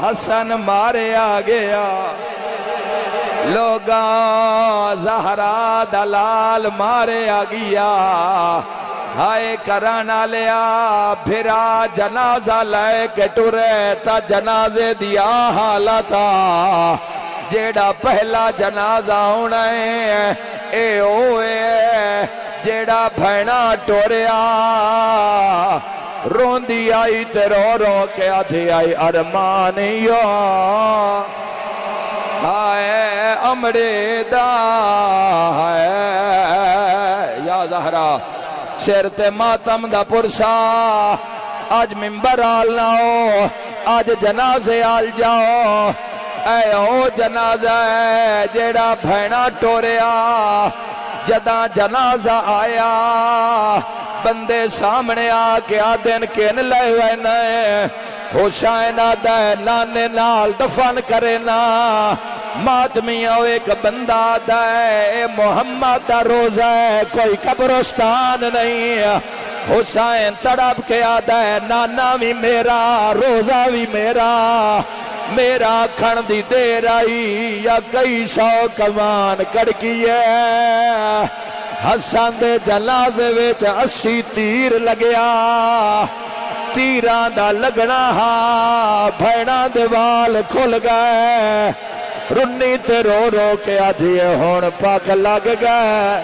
حسن مارے آ گیا لوگا زہرا دلال مارے آ گیا ہائے کرانا لیا پھرا جنازہ لے کے ٹرے تا جنازے دیا حالتا جیڑا پہلا جنازہ ہونا ہے اے اوے جیڑا بھینا ٹوریا روندی آئی تے رو رو کے آدھی آئی ارمانیو ہائے امڑے دا ہائے یا زہرا سر تے ماتم دا پرسا آج ممبر آل ناؤ آج جنازے آل جاؤ اے او جنازہ ہے جیڑا بھینا ٹوریا جداں جنازہ آیا بندے سامنے آ کے آدن کن لے وینے حسین آدھے نانے نال دفن کرنا ماتمیاں ایک بندہ آدھے محمد دا روزہ ہے کوئی قبرستان نہیں حسین تڑپ کے آدھے نانا بھی میرا روزہ بھی میرا کھن دی دیر آئی یا کئی سو کمان کڑکی ہے حسن دے جنازے ویچ 80 تیر لگیا تیران دا لگنا ہاں بھیڑا دے وال کھل گئے رنی تے رو رو کے آدھیے ہون پاک لگ گئے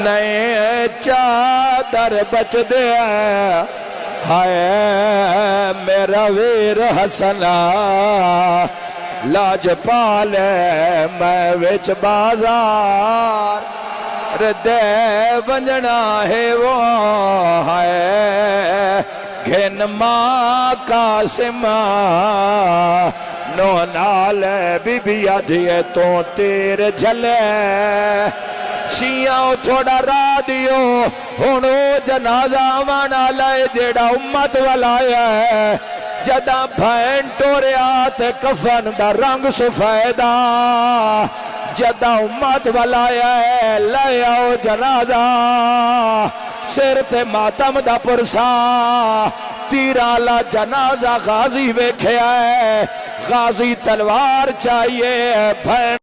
نئے چادر بچ دے ہائے میرا ویر حسنا لاج پالے میں وچ بازار ردے ونجنا ہے وہ ہائے گھن ماں قاسم نو نال بی بی آدھیے تو تیر جھلے شیعہ تھوڑا را دیو ہونو جنازہ وانا لائے جیڑا امت والایا ہے جدہ بھین ٹوریات کفن دا رنگ سفیدہ جدہ امت والایا ہے لائے آؤ جنازہ سر تے ماتم دا پرسا تیرالا جنازہ غازی ویکھے آئے غازی تلوار چاہیے بھین